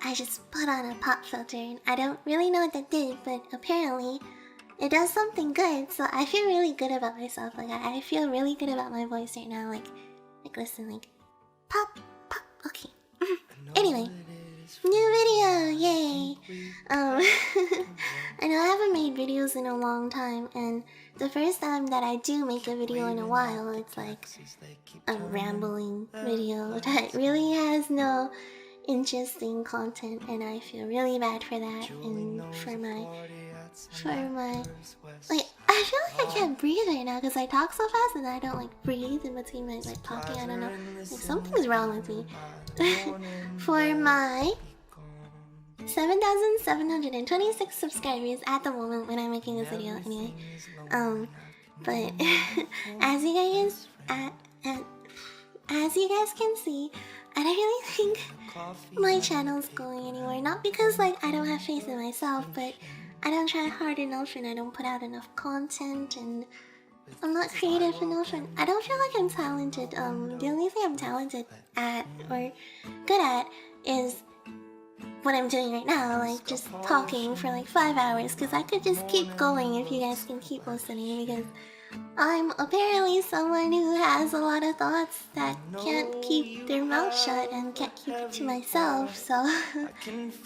I just put on a pop filter and I don't really know what that did, but apparently it does something good, so I feel really good about myself. Like, I feel really good about my voice right now. Like listen, like, pop, pop, okay. Anyway, new video, yay! I know I haven't made videos in a long time, and the first time that I do make a video in a while, it's like a rambling video that really has no interesting content, and I feel really bad for that. And for my like, I feel like I can't breathe right now because I talk so fast and I don't like breathe in between my like talking. I don't know, like something's wrong with me. For my 7,726 subscribers at the moment when I'm making this video, anyway. But as you guys can see, I don't really think my channel's going anywhere. Not because like I don't have faith in myself, but I don't try hard enough and I don't put out enough content and I'm not creative enough and I don't feel like I'm talented. The only thing I'm talented at or good at is what I'm doing right now, like just talking for like 5 hours, because I could just keep going if you guys can keep listening, because I'm apparently someone who has a lot of thoughts that can't keep their mouth shut and can't keep it to myself. So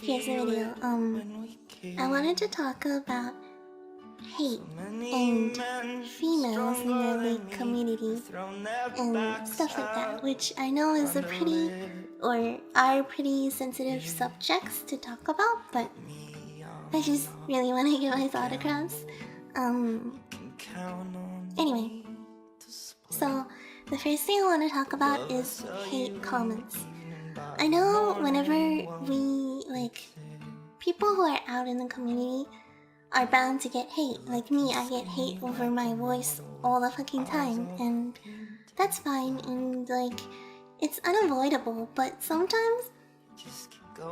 here's the video. I wanted to talk about hate and females in the league community and stuff like that, which I know is a pretty are pretty sensitive subjects to talk about, but I just really want to get my thought across. Anyway, so the first thing I want to talk about is hate comments. I know whenever we, like, people who are out in the community are bound to get hate. Like me, I get hate over my voice all the fucking time, and that's fine, and like, it's unavoidable, but sometimes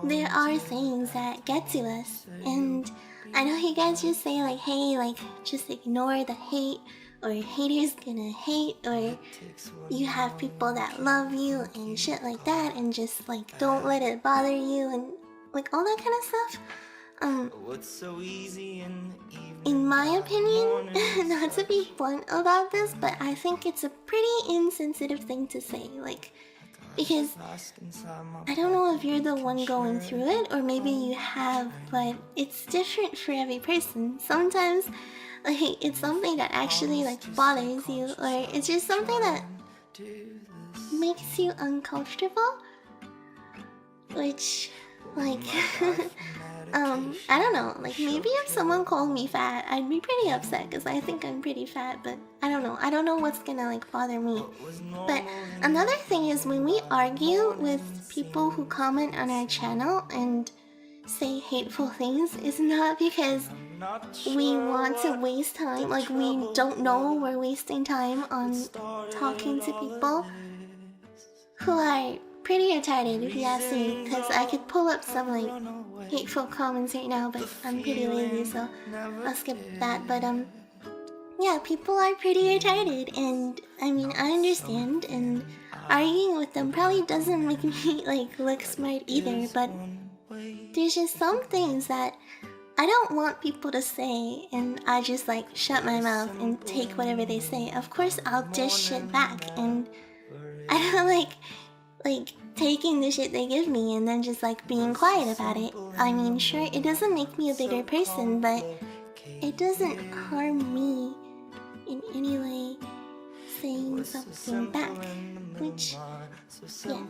there are things that get to us, and I know you guys just say like, hey, like, just ignore the hate, or haters gonna hate, or you have people that love you and shit like that, and just like, don't let it bother you, and like all that kind of stuff. In my opinion, not to be blunt about this, but I think it's a pretty insensitive thing to say, like, because I don't know if you're the one going through it, or maybe you have, but it's different for every person. Sometimes, like, it's something that actually, like, bothers you, or it's just something that makes you uncomfortable, which, like, I don't know, like, maybe if someone called me fat, I'd be pretty upset, because I think I'm pretty fat, but I don't know what's gonna, like, bother me. But another thing is, when we argue with people who comment on our channel and say hateful things, it's not because we want to waste time, like, we don't know we're wasting time on talking to people who are pretty retarded, if you ask me, because I could pull up some, like, hateful comments right now, but I'm pretty lazy, so I'll skip that. But yeah, people are pretty retarded, and I mean, I understand, and arguing with them probably doesn't make me like look smart either, but there's just some things that I don't want people to say, and I just like shut my mouth and take whatever they say. Of course I'll dish shit back, and I don't like taking the shit they give me and then just like being quiet about it. I mean, sure, it doesn't make me a bigger person, but it doesn't harm me in any way saying something back, which, yeah,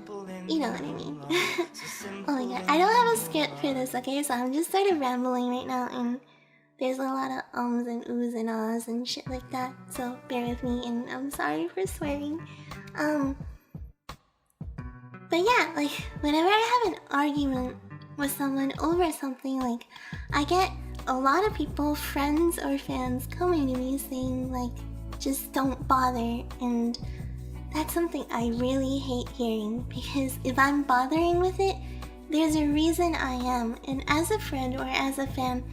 you know what I mean. Oh my god, I don't have a script for this, okay, so I'm just sort of rambling right now, and there's a lot of ums and oohs and ahs and shit like that, so bear with me, and I'm sorry for swearing. But yeah, like, whenever I have an argument with someone over something, like, I get a lot of people, friends or fans, coming to me saying, like, just don't bother, and that's something I really hate hearing, because if I'm bothering with it, there's a reason I am, and as a friend or as a fan,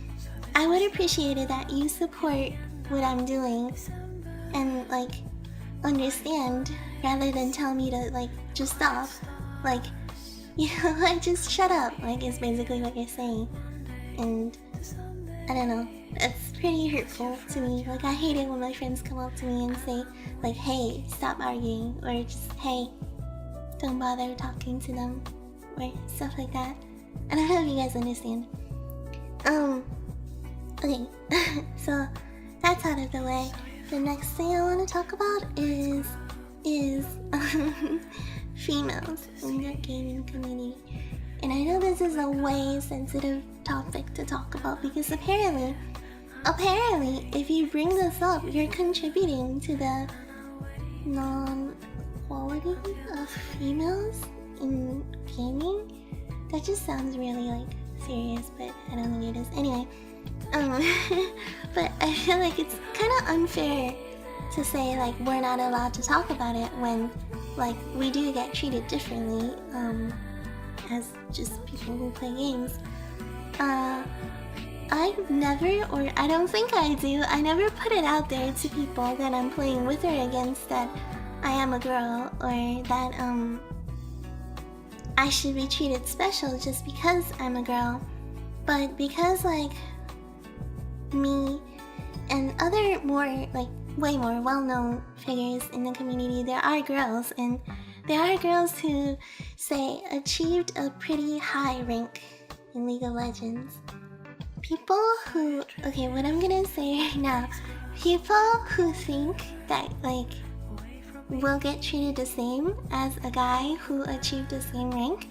I would appreciate it that you support what I'm doing, and, like, understand, rather than tell me to, like, just stop. Like, like just shut up, like is basically what you're saying. And I don't know, it's pretty hurtful to me. Like, I hate it when my friends come up to me and say, like, hey, stop arguing, or just, hey, don't bother talking to them, or stuff like that. I don't know if you guys understand. Okay, so that's out of the way. The next thing I want to talk about is females in the gaming community. And I know this is a way sensitive topic to talk about because apparently, if you bring this up, you're contributing to the non-quality of females in gaming. That just sounds really like serious, but I don't think it is. Anyway, but I feel like it's kind of unfair to say like we're not allowed to talk about it when like we do get treated differently as just people who play games. I never, or I don't think I do, I never put it out there to people that I'm playing with or against that I am a girl, or that I should be treated special just because I'm a girl. But because like me and other more like way more well-known figures in the community, there are girls, and there are girls who say achieved a pretty high rank in League of Legends. People who, okay, what I'm gonna say right now, people who think that like will get treated the same as a guy who achieved the same rank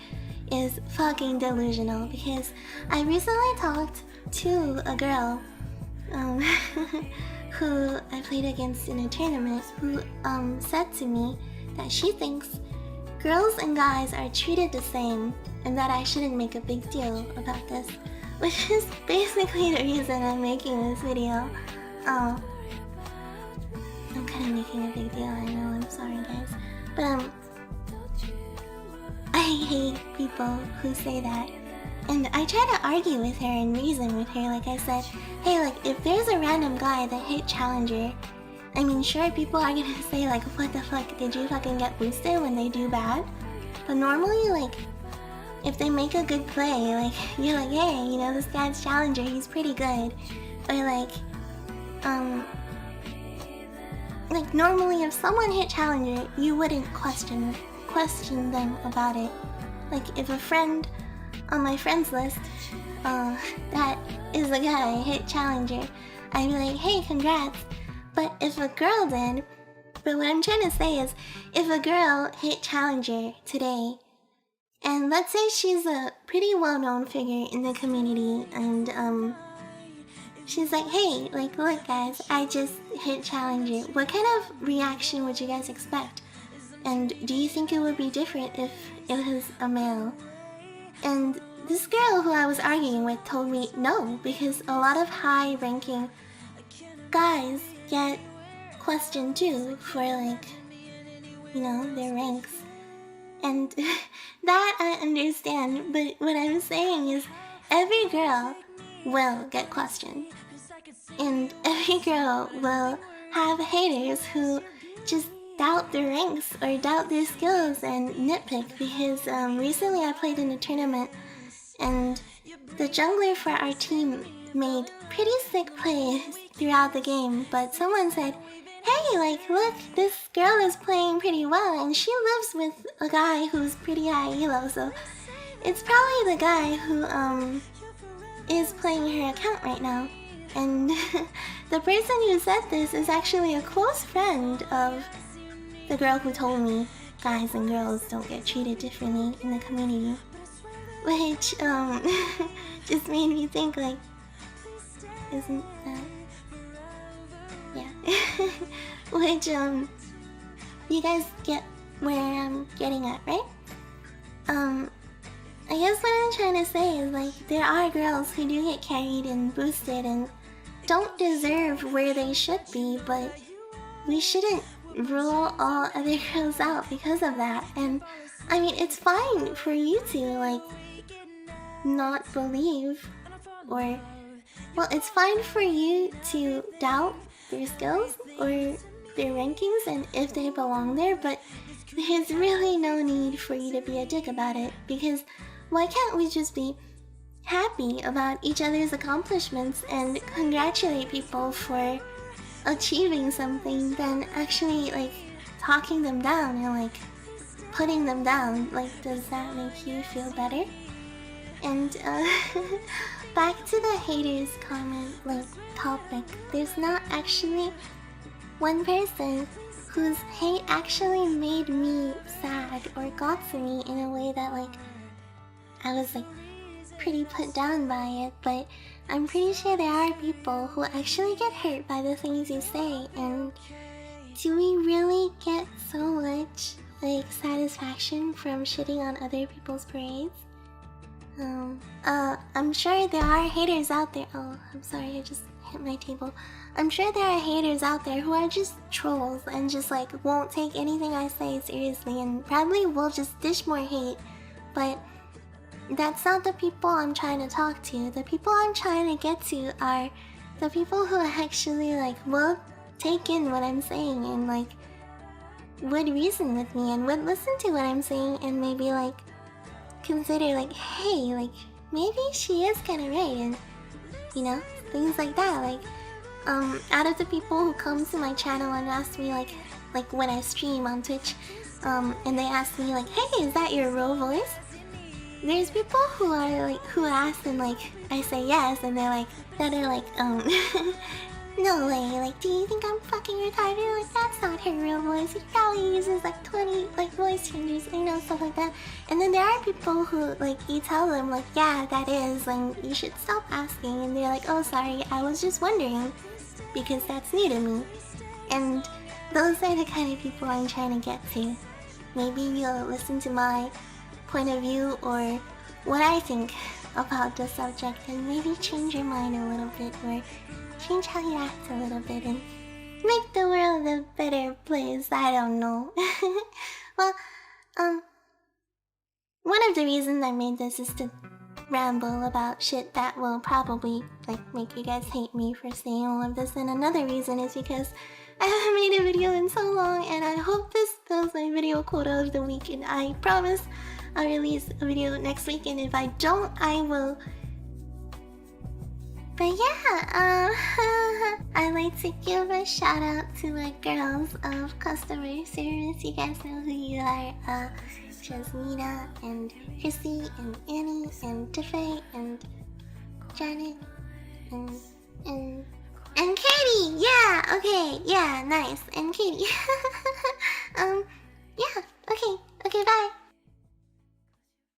is fucking delusional, because I recently talked to a girl who I played against in a tournament, who said to me that she thinks girls and guys are treated the same and that I shouldn't make a big deal about this, which is basically the reason I'm making this video. I'm kind of making a big deal, I know, I'm sorry guys, but I hate people who say that. And I try to argue with her and reason with her. Like I said, hey, like if there's a random guy that hit Challenger, I mean, sure, people are gonna say like, what the fuck, did you fucking get boosted when they do bad? But normally, like, if they make a good play, like, you're like, hey, you know, this guy's Challenger, he's pretty good. Or like normally if someone hit Challenger, you wouldn't question them about it. Like if a friend on my friends list that is a guy hit Challenger, I'd be like, hey, congrats. But if a girl did, but what I'm trying to say is, if a girl hit Challenger today, and let's say she's a pretty well-known figure in the community, and she's like, hey, like, look guys, I just hit Challenger, what kind of reaction would you guys expect? And do you think it would be different if it was a male? And this girl who I was arguing with told me no, because a lot of high-ranking guys get questioned too for, like, you know, their ranks. And that I understand, but what I'm saying is every girl will get questioned. And every girl will have haters who just doubt their ranks or doubt their skills and nitpick, because recently I played in a tournament and the jungler for our team made pretty sick plays throughout the game, but someone said, hey, like, look, this girl is playing pretty well and she lives with a guy who's pretty high elo, so it's probably the guy who is playing her account right now. And the person who said this is actually a close friend of the girl who told me guys and girls don't get treated differently in the community. Which, just made me think, like, isn't that... yeah. Which, you guys get where I'm getting at, right? I guess what I'm trying to say is, like, there are girls who do get carried and boosted and don't deserve where they should be, but we shouldn't rule all other girls out because of that. And I mean, it's fine for you to like not believe, or well, it's fine for you to doubt their skills or their rankings and if they belong there, but there's really no need for you to be a dick about it, because why can't we just be happy about each other's accomplishments and congratulate people for achieving something than actually like talking them down and like putting them down? Like, does that make you feel better? And back to the haters comment like topic, there's not actually one person whose hate actually made me sad or got to me in a way that like I was like pretty put down by it, but I'm pretty sure there are people who actually get hurt by the things you say. And do we really get so much like satisfaction from shitting on other people's parades? I'm sure there are haters out there. Oh, I'm sorry, I just hit my table. I'm sure there are haters out there who are just trolls and just like won't take anything I say seriously and probably will just dish more hate. But that's not the people I'm trying to talk to. The people I'm trying to get to are the people who actually like will take in what I'm saying and like would reason with me and would listen to what I'm saying and maybe like consider like, hey, like maybe she is kind of right, and you know, things like that. Like out of the people who come to my channel and ask me like when I stream on Twitch, and they ask me like, hey, is that your real voice? There's people who are like, who ask and like I say yes, and they're like no way, like, do you think I'm fucking retarded? Like, that's not her real voice. He probably uses like 20 like voice changers, you know, stuff like that. And then there are people who like you tell them like, yeah, that is, and you should stop asking, and they're like, oh sorry, I was just wondering, because that's new to me. And those are the kind of people I'm trying to get to. Maybe you'll listen to my point of view or what I think about the subject and maybe change your mind a little bit, or change how you act a little bit and make the world a better place. I don't know. Well, one of the reasons I made this is to ramble about shit that will probably like make you guys hate me for saying all of this, and another reason is because I haven't made a video in so long, and I hope this fills my video quota of the week, and I promise I'll release a video next week, and if I don't, I will. But yeah, I'd like to give a shout out to my girls of customer service. You guys know who you are. Jasmina and Chrissy and Annie and Tiffany and Janet and Katie. Yeah, okay, yeah, nice. And Katie. Yeah.